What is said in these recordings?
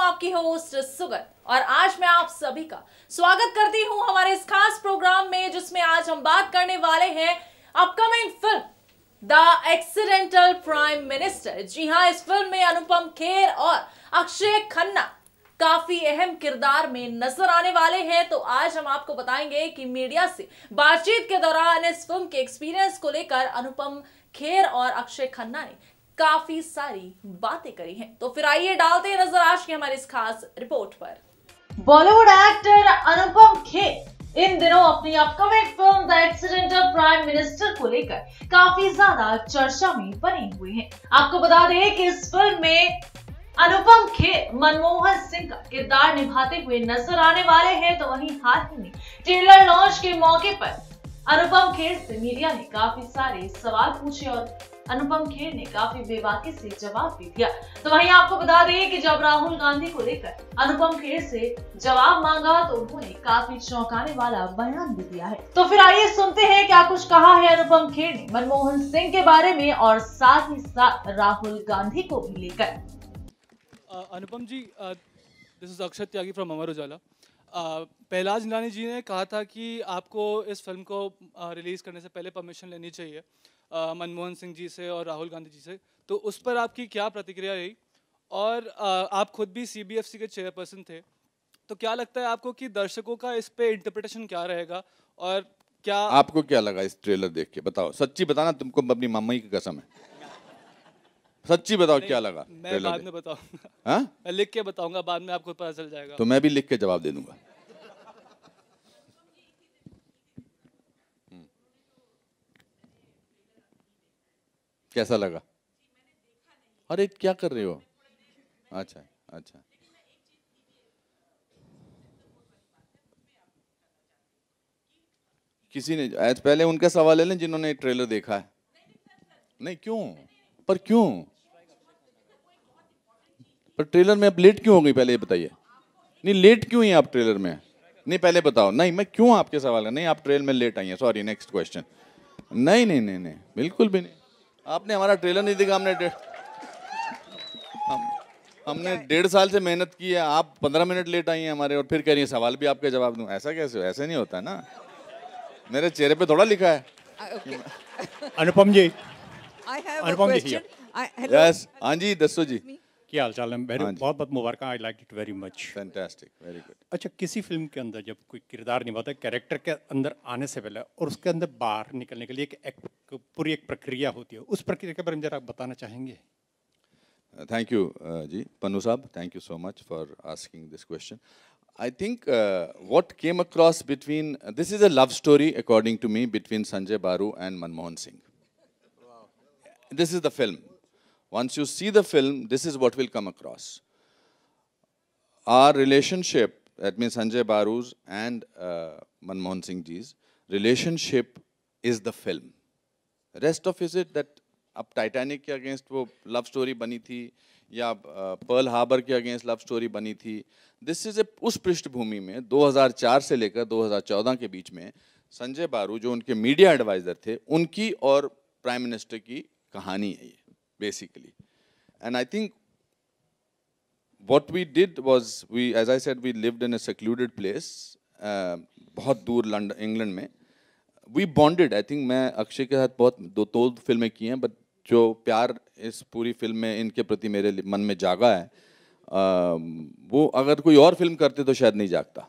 आपकी होस्ट सुगत और आज मैं आप सभी का स्वागत करती हूं हमारे इस खास प्रोग्राम में, जिसमें आज हम बात करने वाले हैं upcoming film the accidental prime minister. जी हां, इस फिल्म में अनुपम खेर और अक्षय खन्ना काफी अहम किरदार में नजर आने वाले हैं। तो आज हम आपको बताएंगे कि मीडिया से बातचीत के दौरान इस फिल्म के एक्सपीरियंस को लेकर अनुपम खेर और अक्षय खन्ना ने काफी सारी बातें करी हैं। तो फिर आइए डालते हैं नजर आज की हमारी इस खास रिपोर्ट पर। बॉलीवुड एक्टर अनुपम खेर इन दिनों अपनी upcoming film the accidental prime minister को लेकर काफी ज्यादा चर्चा में बने हुए हैं। आपको बता दें कि इस फिल्म में अनुपम खेर मनमोहन सिंह का किरदार निभाते हुए नजर आने वाले हैं। तो वहीं हाल ही में ट्रेलर लॉन्च के मौके पर अनुपम खेर से मीडिया ने काफी सारे सवाल पूछे और अनुपम खेर ने काफी बेबाकी से जवाब भी दिया। तो वहीं आपको बता दें कि जब राहुल गांधी को लेकर अनुपम खेर से जवाब मांगा तो उन्होंने काफी चौंकाने वाला बयान भी दिया है। तो फिर आइए सुनते हैं क्या कुछ कहा है अनुपम खेर ने मनमोहन सिंह के बारे में और साथ ही साथ राहुल गांधी को भी लेकर। Anupam ji, this is Akshay Tyagi from Amar Ujala. Pahlaj Nihalani ji ने कहा था कि आपको इस फिल्म को रिलीज करने से पहले परमिशन लेनी चाहिए मनमोहन सिंह जी से और राहुल गांधी जी से। तो उस पर आपकी क्या प्रतिक्रिया रही? और आप खुद भी CBFC के चेयरपर्सन थे, तो क्या लगता है आपको कि दर्शकों का इस पे इंटरप्रिटेशन क्या रहेगा? और क्या आपको क्या लगा इस ट्रेलर देख के? बताओ, सच्ची बताना, तुमको अपनी मम्मी की कसम है, सच्ची बताओ क्या लगा? मैं बाद में बताऊंगा। हाँ, मैं लिख के बताऊंगा, बाद में आपको पता चल जाएगा। तो मैं भी लिख के जवाब दे दूंगा। कैसा लगा? अरे क्या कर रहे हो? अच्छा अच्छा, किसी ने आज पहले उनका सवाल है ना जिन्होंने ट्रेलर देखा है। नहीं, क्यों? पर क्यों? पर ट्रेलर में आप लेट क्यों हो गई? पहले ये बताइए। नहीं, लेट क्यों हैं आप ट्रेलर में? नहीं, पहले बताओ। नहीं, मैं क्यों आपके सवाल का? नहीं, आप ट्रेलर में लेट आई हैं। Sorry, next question. नहीं नहीं नहीं नहीं, बिल्कुल भी नहीं। आपने हमारा ट्रेलर नहीं देखा। हमने 1.5 साल से मेहनत की है। आप 15 मिनट लेट आई हैं हमारे, और फिर कह रही हैं सवाल भी आपके जवाब दूं। ऐसा कैसे? ऐसे नहीं होता ना, मेरे चेहरे पे थोड़ा लिखा है। अनुपम जी, अनुपम जी, यस, हाँ जी, दसो जी, क्या हाल चाल है? हाँ जी। बहुत बहुत मुबारक। I like it very much. Fantastic, very good. अच्छा, किसी फिल्म के अंदर जब कोई किरदार निभाता है, कैरेक्टर के अंदर आने से पहले और उसके अंदर बाहर निकलने के लिए पूरी एक प्रक्रिया होती है, उस प्रक्रिया के बारे में जरा बताना चाहेंगे? थैंक यू जी, पन्नू साहब, thank you so much for asking this question. I think what came across between this is a love story according to me between Sanjay Baru and Manmohan Singh. Wow. This is the film. Once you see the film, this is what will come across. Our relationship, that means Sanjay Baru's and Manmohan Singh ji's relationship is the film. Rest of is it that अब Titanic के against वो love story बनी थी या Pearl Harbor के against love story बनी थी। This is उस पृष्ठभूमि में 2004 से लेकर 2014 के बीच में संजय बारू जो उनके मीडिया एडवाइजर थे, उनकी और प्राइम मिनिस्टर की कहानी है ये basically. And I think what we did was, we as I said, we lived in a secluded place, बहुत दूर लंदन, इंग्लैंड में। We bonded. आई थिंक मैं अक्षय के साथ बहुत दो फिल्में की हैं, बट जो प्यार इस पूरी फिल्म में इनके प्रति मेरे मन में जागा है, वो अगर कोई और फिल्म करते तो शायद नहीं जागता।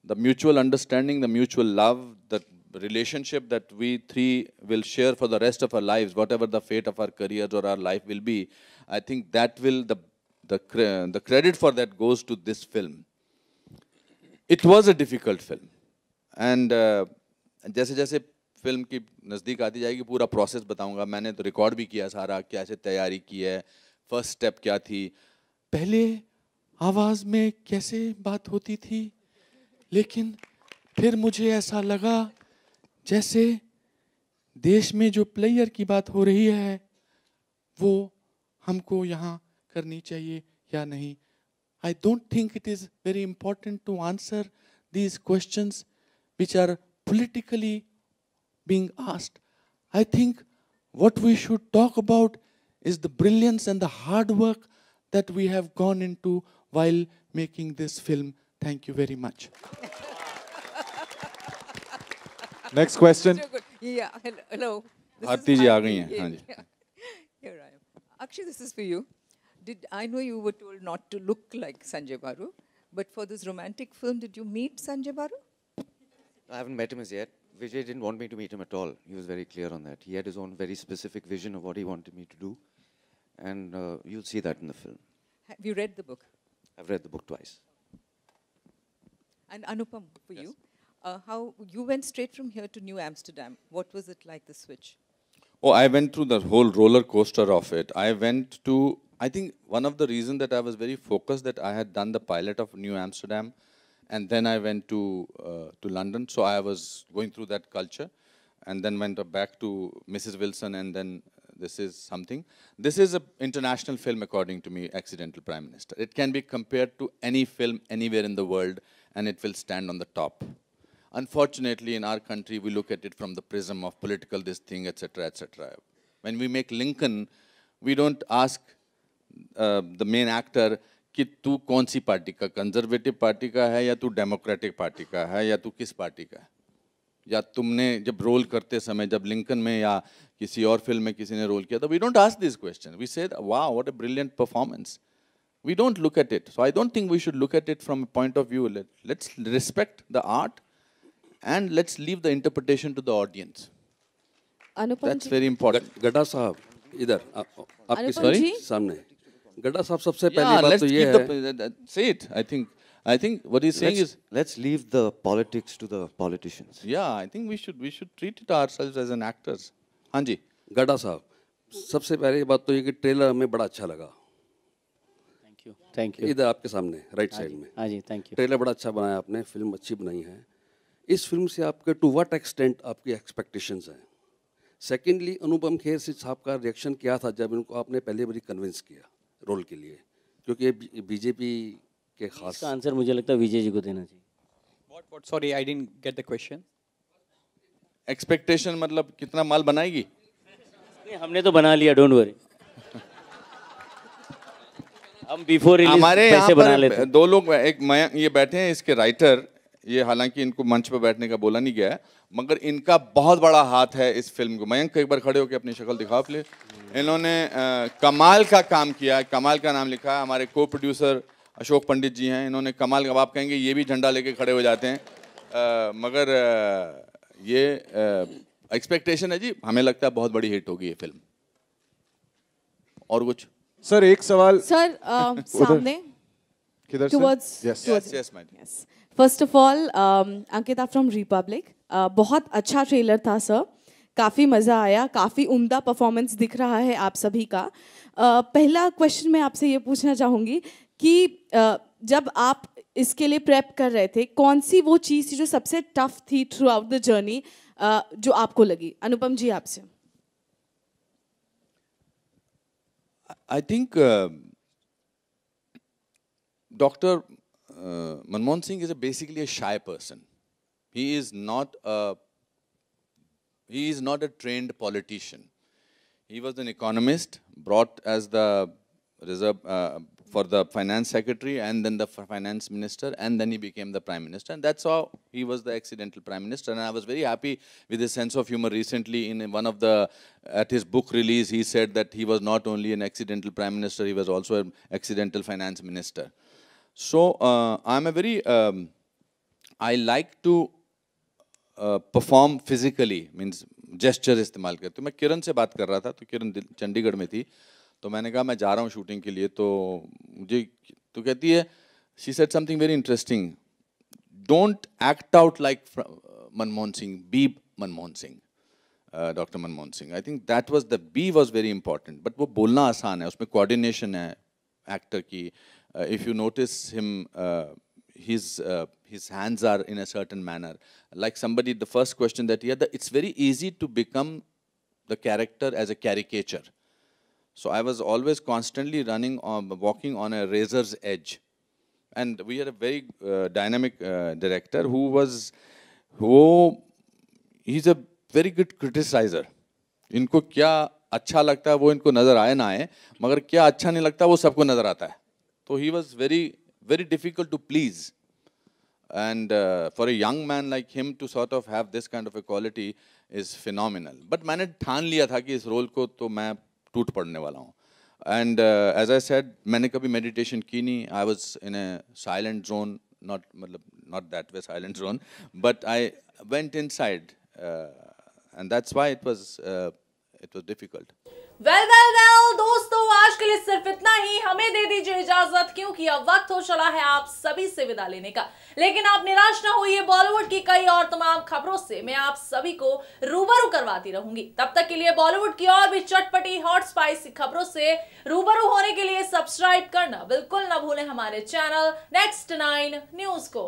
The mutual understanding, the mutual love, the relationship that we three will share for the rest of our lives, whatever the fate of our career और our life will be, I think that will the credit for that goes to this film. It was a difficult film and जैसे जैसे film की नज़दीक आती जाएगी पूरा process बताऊंगा। मैंने तो रिकॉर्ड भी किया सारा, कैसे तैयारी की है, फर्स्ट स्टेप क्या थी, पहले आवाज़ में कैसे बात होती थी, लेकिन फिर मुझे ऐसा लगा जैसे देश में जो प्लेयर की बात हो रही है वो हमको यहाँ करनी चाहिए या नहीं. I don't think it is very important to answer these questions which are politically being asked. I think what we should talk about is the brilliance and the hard work that we have gone into while making this film. Thank you very much. Next question. So good. Yeah, hello. This is Aarti ji uh Aarti. गई हैं, Yeah, हाँ जी. yeah. Here I am. Akshay, this is for you. I know you were told not to look like Sanjay Baru, but for this romantic film, did you meet Sanjay Baru? I haven't met him as yet. Vijay didn't want me to meet him at all. He was very clear on that. He had his own very specific vision of what he wanted me to do. And you'll see that in the film. Have you read the book? I've read the book twice. And Anupam, for you, how you went straight from here to New Amsterdam. What was it like, the switch? Oh, I went through the whole roller coaster of it. I think one of the reasons that I was very focused that I had done the pilot of New Amsterdam, and then I went to London. So I was going through that culture, and then went back to Mrs. Wilson, and then this is something. This is an international film, according to me, Accidental Prime Minister. It can be compared to any film anywhere in the world, and it will stand on the top. Unfortunately, in our country, we look at it from the prism of political this thing, etc., etc. When we make Lincoln, we don't ask the main actor कि तू कौन सी party का, conservative party का है या तू democratic party का है या तू किस पार्टी का है, या तुमने जब रोल करते समय जब लिंकन में या किसी और फिल्म में किसी ने रोल किया तो we don't ask this question. We say, wow, what a brilliant performance. We don't look at it. So I don't think we should look at it from a point of view. Let's respect the art and let's leave the interpretation to the audience. Anupam That's ji, very important. गड्ढा साहब इधर आपके अनुपम जी, सामने गड्ढा साहब सबसे Yeah, पहली बात let's तो ये keep है the, say it. I think what he's saying is, Let's leave the politics to the politicians. yeah, I think we should treat it ourselves as an actors. हाँ जी. गड्ढा साहब सबसे पहली बात तो ये कि ट्रेलर हमें बड़ा अच्छा लगा थैंक यू इधर आपके सामने राइट साइड में हाँ जी थैंक यू ट्रेलर बड़ा अच्छा बनाया आपने फिल्म अच्छी बनाई है इस फिल्म से आपके टू व्हाट एक्सटेंट आपकी एक्सपेक्टेशंस हैं सेकेंडली अनुपम खेर सिंह साहब का रिएक्शन क्या था जब इनको आपने पहले बारी कन्विंस किया रोल के लिए क्योंकि ये बीजेपी के खास इसका आंसर मुझे लगता है विजय जी को देना चाहिए What? Sorry, I didn't get the question. Expectation मतलब कितना माल बनाएगी? नहीं हमने तो बना लिया डोंट वरी हम बिफोर रिलीज हमारे यहाँ पैसे बना लेते पर दो लोग एक ये बैठे हैं इसके राइटर ये हालांकि इनको मंच पर बैठने का बोला नहीं गया है मगर इनका बहुत बड़ा हाथ है इस फिल्म को मयंक एक बार खड़े होकर अपनी शक्ल दिखाओ प्लीज इन्होंने कमाल का काम किया कमाल का नाम लिखा है हमारे को प्रोड्यूसर अशोक पंडित जी हैं इन्होंने कमाल का आप कहेंगे ये भी झंडा लेके खड़े हो जाते हैं मगर ये एक्सपेक्टेशन है जी हमें लगता है बहुत बड़ी हिट होगी ये फिल्म और कुछ सर एक सवाल सर सामने किधर towards yes yes my dear. yes first of all Ankita from Republic बहुत अच्छा ट्रेलर था सर काफ़ी मज़ा आया काफ़ी उम्दा परफॉर्मेंस दिख रहा है आप सभी का पहला क्वेश्चन मैं आपसे ये पूछना चाहूँगी कि जब आप इसके लिए प्रेप कर रहे थे कौन सी वो चीज़ थी जो सबसे टफ थी थ्रू आउट द जर्नी जो आपको लगी अनुपम जी आपसे I think Dr. Manmohan Singh is basically a shy person. He is not a trained politician. He was an economist, brought as the reserve for the finance secretary and then the finance minister and then he became the prime minister and that's how he was the accidental prime minister and I was very happy with his sense of humor recently in one of the at his book release he said that he was not only an accidental prime minister he was also an accidental finance minister. So I'm a very I like to perform physically means gesture इस्तेमाल करते तो मैं किरण से बात कर रहा था तो किरण चंडीगढ़ में थी तो मैंने कहा मैं जा रहा हूँ शूटिंग के लिए तो मुझे तो कहती है she said something very interesting don't act out like Manmohan Singh be Manmohan Singh doctor Manmohan Singh I think that was the be was very important but वो बोलना आसान है उसमें कोऑर्डिनेशन है एक्टर की if you notice him his hands are in a certain manner like somebody the first question that he had it's very easy to become the character as a caricature. So I was always constantly walking on a razor's edge. And we had a very dynamic director he's a very good criticizer. इनको क्या अच्छा लगता है वो इनको नज़र आए ना आए मगर क्या अच्छा नहीं लगता वो सबको नज़र आता है. So he was very very difficult to please. And for a young man like him to sort of have this kind of a quality is phenomenal. But मैंने ठान लिया था कि इस रोल को तो मैं टूट पड़ने वाला हूँ. And as I said, मैंने कभी meditation की नहीं. I was in a silent zone, not that way silent zone, but I went inside, and that's why it was difficult. well, दोस्तों आज के लिए सिर्फ इतना ही. हमें दे दीजिए इजाजत, क्योंकि अब वक्त हो चला है आप सभी से विदा लेने का. लेकिन आप निराश ना होइए, बॉलीवुड की कई और तमाम खबरों से मैं आप सभी को रूबरू करवाती रहूंगी. तब तक के लिए बॉलीवुड की और भी चटपटी हॉट स्पाइसी खबरों से रूबरू होने के लिए सब्सक्राइब करना बिल्कुल ना भूलें हमारे चैनल Next 9 न्यूज को.